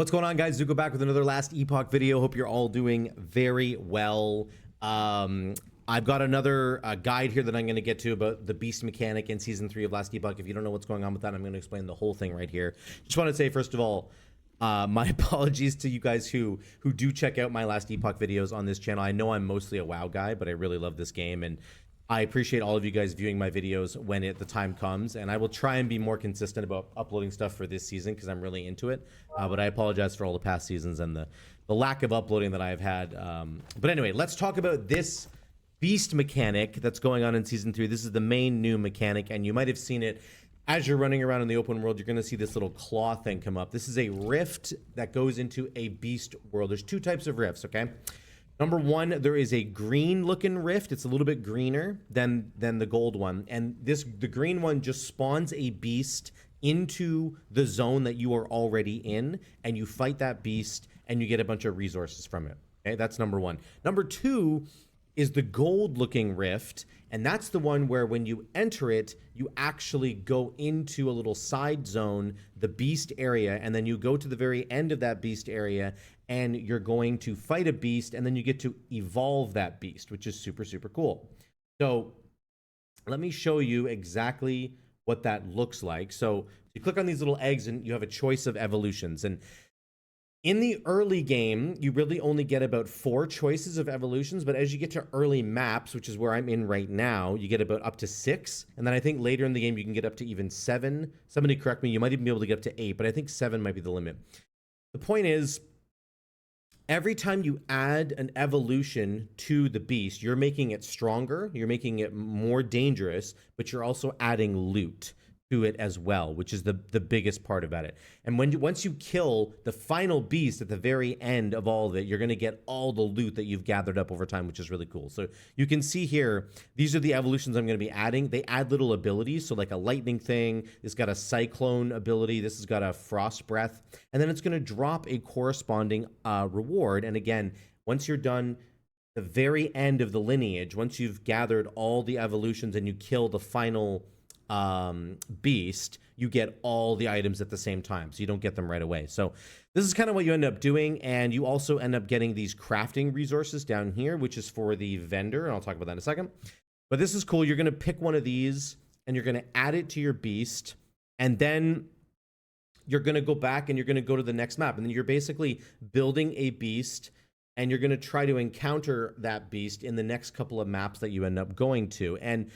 What's going on, guys? Zuko back with another last Epoch video. Hope you're all doing very well. I've got another guide here that I'm going to get to about the beast mechanic in season 3 of last Epoch. If you don't know what's going on with that, I'm going to explain the whole thing right here. Just want to say, first of all, my apologies to you guys who do check out my last Epoch videos on this channel. I know I'm mostly a WoW guy, but I really love this game, and I appreciate all of you guys viewing my videos when the time comes, and I will try and be more consistent about uploading stuff for this season because I'm really into it. But I apologize for all the past seasons and the lack of uploading that I've had. But anyway, let's talk about this beast mechanic that's going on in season 3. This is the main new mechanic, and you might have seen it as you're running around in the open world. You're going to see this little claw thing come up. This is a rift that goes into a beast world. There's two types of rifts, okay? Number one, there is a green looking rift. It's a little bit greener than the gold one. And the green one just spawns a beast into the zone that you are already in, and you fight that beast and you get a bunch of resources from it. Okay, that's number one. Number two is the gold looking rift, and that's the one where when you enter it, you actually go into a little side zone, the beast area, and then you go to the very end of that beast area and you're going to fight a beast, and then you get to evolve that beast, which is super, super cool. So let me show you exactly what that looks like. So you click on these little eggs and you have a choice of evolutions. And in the early game, you really only get about 4 choices of evolutions, but as you get to early maps, which is where I'm in right now, you get about up to 6. And then I think later in the game, you can get up to even 7. Somebody correct me, you might even be able to get up to 8, but I think 7 might be the limit. The point is, every time you add an evolution to the beast, you're making it stronger, you're making it more dangerous, but you're also adding loot to it as well, which is the biggest part about it. And once you kill the final beast at the very end of all of it, you're going to get all the loot that you've gathered up over time, which is really cool. So you can see here, these are the evolutions I'm going to be adding. They add little abilities, so like a lightning thing, it's got a cyclone ability, this has got a frost breath, and then it's going to drop a corresponding reward. And again, once you're done the very end of the lineage, once you've gathered all the evolutions and you kill the final beast, you get all the items at the same time, so you don't get them right away. So this is kind of what you end up doing, and you also end up getting these crafting resources down here, which is for the vendor, and I'll talk about that in a second. But this is cool. You're going to pick one of these and you're going to add it to your beast, and then you're going to go back and you're going to go to the next map, and then you're basically building a beast, and you're going to try to encounter that beast in the next couple of maps that you end up going to. And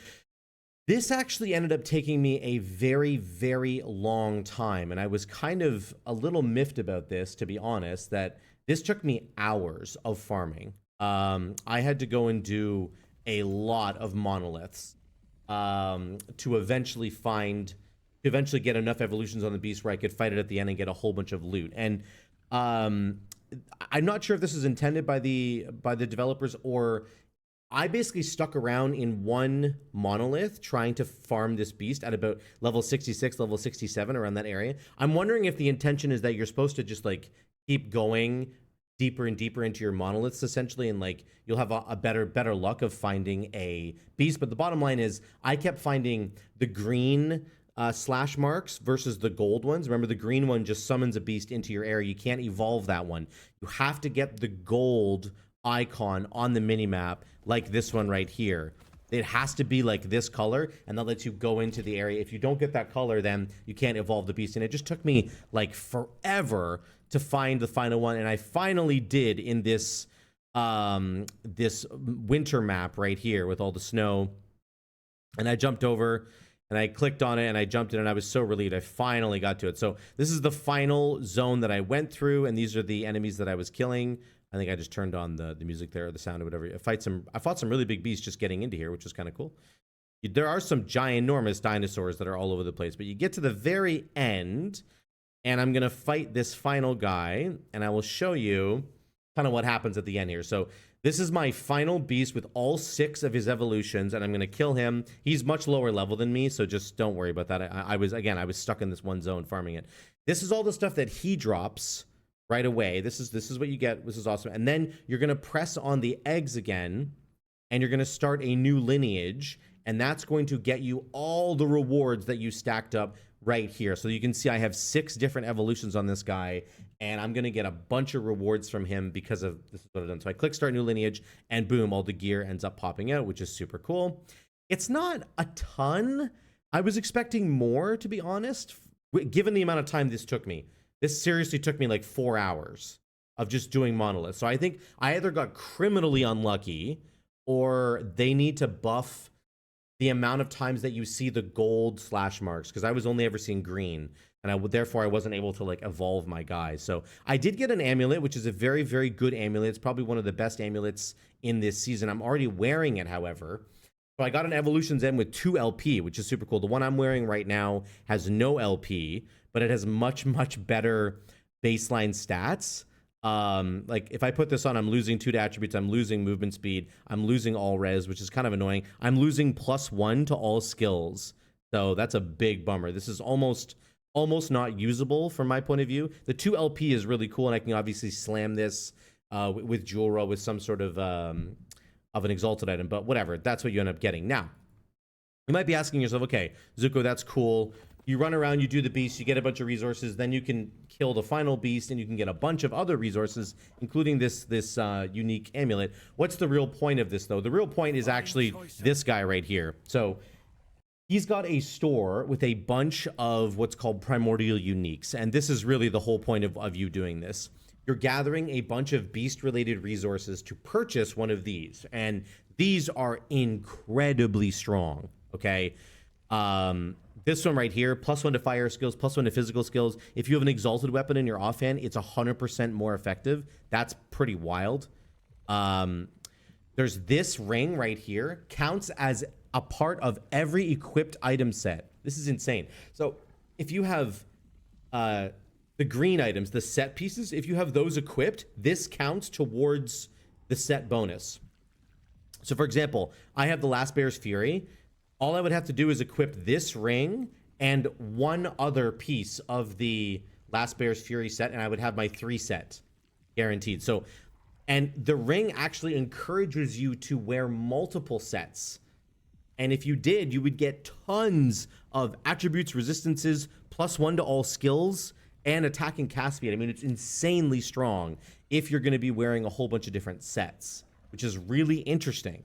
this actually ended up taking me a very, very long time, and I was kind of a little miffed about this, to be honest, that this took me hours of farming. I had to go and do a lot of monoliths to eventually get enough evolutions on the beast where I could fight it at the end and get a whole bunch of loot. And I'm not sure if this is intended by the developers, or I basically stuck around in one monolith trying to farm this beast at about level 66, level 67, around that area. I'm wondering if the intention is that you're supposed to just like keep going deeper and deeper into your monoliths, essentially, and like you'll have a better luck of finding a beast. But the bottom line is, I kept finding the green slash marks versus the gold ones. Remember, the green one just summons a beast into your area. You can't evolve that one. You have to get the gold icon on the minimap, like this one right here. It has to be like this color, and that lets you go into the area. If you don't get that color, then you can't evolve the beast. And it just took me like forever to find the final one, and I finally did in this this winter map right here with all the snow. And I jumped over and I clicked on it and I jumped in, and I was so relieved I finally got to it. So this is the final zone that I went through, and these are the enemies that I was killing. I think I just turned on the music there, or the sound or whatever. I fought some really big beasts just getting into here, which was kind of cool. There are some ginormous dinosaurs that are all over the place, but you get to the very end, and I'm going to fight this final guy, and I will show you kind of what happens at the end here. So this is my final beast with all 6 of his evolutions, and I'm going to kill him. He's much lower level than me, so just don't worry about that. I was stuck in this one zone farming it. This is all the stuff that he drops right away. This is what you get. This is awesome. And then you're going to press on the eggs again, and you're going to start a new lineage, and that's going to get you all the rewards that you stacked up right here. So you can see I have 6 different evolutions on this guy, and I'm gonna get a bunch of rewards from him because of this is what I've done. So I click start new lineage, and boom, all the gear ends up popping out, which is super cool. It's not a ton. I was expecting more, to be honest, given the amount of time this took me. This seriously took me like 4 hours of just doing monoliths. So I think I either got criminally unlucky, or they need to buff the amount of times that you see the gold slash marks, because I was only ever seeing green, and therefore I wasn't able to like evolve my guys. So I did get an amulet, which is a very, very good amulet. It's probably one of the best amulets in this season. I'm already wearing it, however. So I got an Evolution's End with 2 LP, which is super cool. The one I'm wearing right now has no LP, but it has much, much better baseline stats. Like if I put this on, I'm losing 2 to attributes, I'm losing movement speed, I'm losing all res, which is kind of annoying. I'm losing +1 to all skills. So that's a big bummer. This is almost not usable from my point of view. The 2 LP is really cool, and I can obviously slam this with Jewelra with some sort of an exalted item, but whatever, that's what you end up getting. Now, you might be asking yourself, okay, Zuko, that's cool. You run around, you do the beast, you get a bunch of resources, then you can kill the final beast, and you can get a bunch of other resources, including this unique amulet. What's the real point of this, though? The real point is actually this guy right here. So he's got a store with a bunch of what's called Primordial Uniques, and this is really the whole point of you doing this. You're gathering a bunch of beast-related resources to purchase one of these, and these are incredibly strong, okay? This one right here, +1 to fire skills, +1 to physical skills. If you have an exalted weapon in your offhand, it's 100% more effective. That's pretty wild. There's this ring right here, counts as a part of every equipped item set. This is insane. So if you have the green items, the set pieces, if you have those equipped, this counts towards the set bonus. So for example, I have the Last Bear's Fury. All I would have to do is equip this ring and one other piece of the Last Bear's Fury set, and I would have my 3 set guaranteed. So, and the ring actually encourages you to wear multiple sets. And if you did, you would get tons of attributes, resistances, +1 to all skills, and attack and cast speed. I mean, it's insanely strong if you're going to be wearing a whole bunch of different sets, which is really interesting.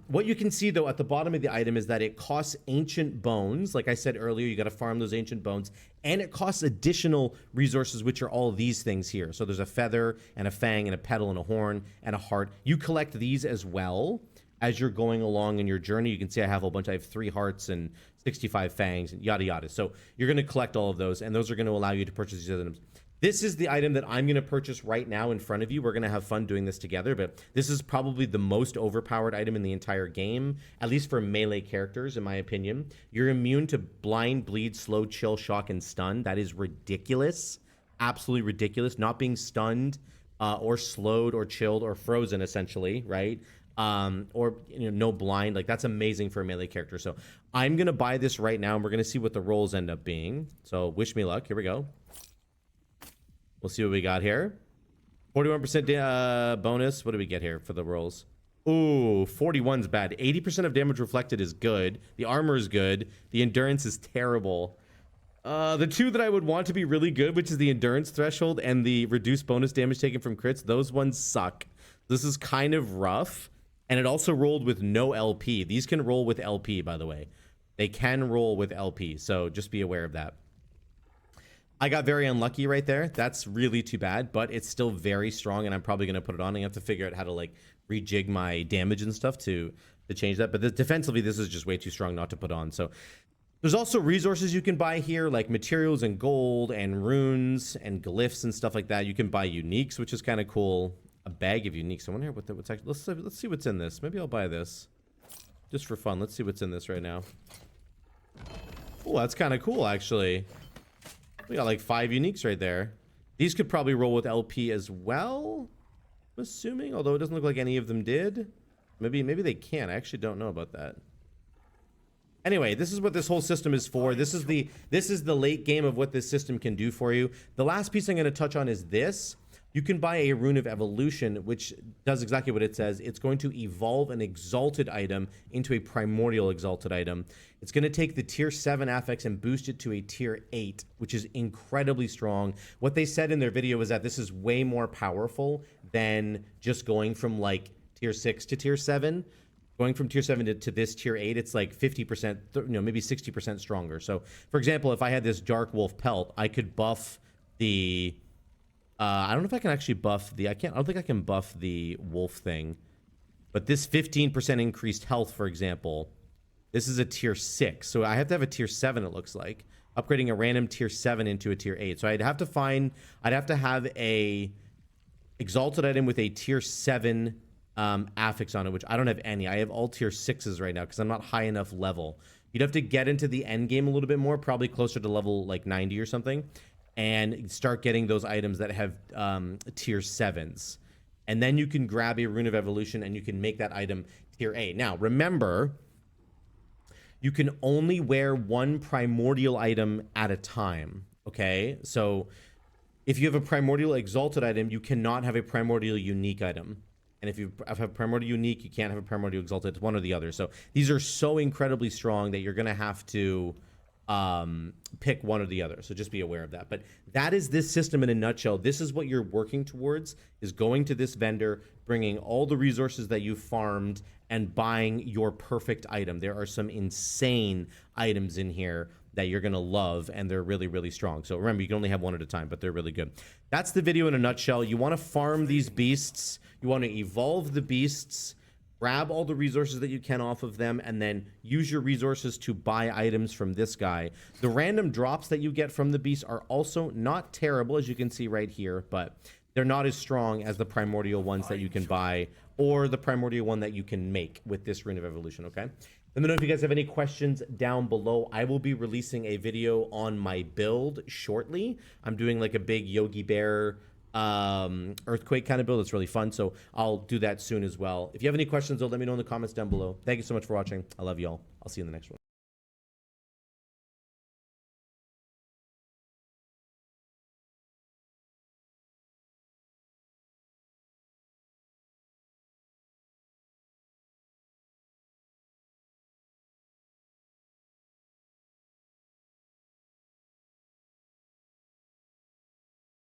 What you can see, though, at the bottom of the item is that it costs ancient bones. Like I said earlier, you got to farm those ancient bones. And it costs additional resources, which are all these things here. So there's a feather and a fang and a petal and a horn and a heart. You collect these as well as you're going along in your journey. You can see I have a whole bunch. I have 3 hearts and 65 fangs and yada yada. So you're going to collect all of those, and those are going to allow you to purchase these items. This is the item that I'm going to purchase right now in front of you. We're going to have fun doing this together, but this is probably the most overpowered item in the entire game, at least for melee characters, in my opinion. You're immune to blind, bleed, slow, chill, shock, and stun. That is ridiculous. Absolutely ridiculous. Not being stunned or slowed or chilled or frozen, essentially, right? Or no blind. Like, that's amazing for a melee character. So I'm going to buy this right now, and we're going to see what the rolls end up being. So wish me luck. Here we go. We'll see what we got here. 41% bonus. What do we get here for the rolls? Ooh, 41's bad. 80% of damage reflected is good. The armor is good. The endurance is terrible. The 2 that I would want to be really good, which is the endurance threshold and the reduced bonus damage taken from crits, those ones suck. This is kind of rough. And it also rolled with no LP. These can roll with LP, by the way. They can roll with LP, so just be aware of that. I got very unlucky right there. That's really too bad, but it's still very strong, and I'm probably going to put it on. I have to figure out how to like rejig my damage and stuff to change that. But defensively, this is just way too strong not to put on. So there's also resources you can buy here, like materials and gold and runes and glyphs and stuff like that. You can buy uniques, which is kind of cool. A bag of uniques. I wonder what's actually. Let's see what's in this. Maybe I'll buy this just for fun. Let's see what's in this right now. Oh, that's kind of cool, actually. We got like 5 uniques right there. These could probably roll with LP as well, I'm assuming, although it doesn't look like any of them did. Maybe they can. I actually don't know about that. Anyway, this is what this whole system is for. This is the late game of what this system can do for you. The last piece I'm going to touch on is this. You can buy a Rune of Evolution, which does exactly what it says. It's going to evolve an exalted item into a primordial exalted item. It's going to take the tier 7 affix and boost it to a tier 8, which is incredibly strong. What they said in their video is that this is way more powerful than just going from like tier 6 to tier 7. Going from tier 7 to this tier 8, it's like 50%, maybe 60% stronger. So, for example, if I had this Dark Wolf pelt, I could buff the... I don't know if I can actually buff the... I don't think I can buff the wolf thing. But this 15% increased health, for example, this is a tier 6. So I have to have a tier 7, it looks like. Upgrading a random tier 7 into a tier 8. So I'd have to have a exalted item with a tier 7 affix on it, which I don't have any. I have all tier 6s right now because I'm not high enough level. You'd have to get into the end game a little bit more, probably closer to level like 90 or something, and start getting those items that have tier 7s. And then you can grab a Rune of Evolution and you can make that item tier 8. Now, remember, you can only wear one primordial item at a time, okay? So if you have a primordial exalted item, you cannot have a primordial unique item. And if you have a primordial unique, you can't have a primordial exalted. It's one or the other. So these are so incredibly strong that you're going to have to pick one or the other. So just be aware of that. But that is this system in a nutshell. This is what you're working towards, is going to this vendor, bringing all the resources that you farmed and buying your perfect item. There are some insane items in here that you're going to love, and they're really, really strong. So remember, you can only have one at a time, but they're really good. That's the video in a nutshell. You want to farm these beasts. You want to evolve the beasts, grab all the resources that you can off of them, and then use your resources to buy items from this guy. The random drops that you get from the beasts are also not terrible, as you can see right here, but they're not as strong as the primordial ones that you can buy, or the primordial one that you can make with this Rune of Evolution, okay? Let me know if you guys have any questions down below. I will be releasing a video on my build shortly. I'm doing like a big Yogi Bear earthquake kind of build. It's really fun, so I'll do that soon as well. If you have any questions, though, let me know in the comments down below. Thank you so much for watching. I love y'all. I'll see you in the next one.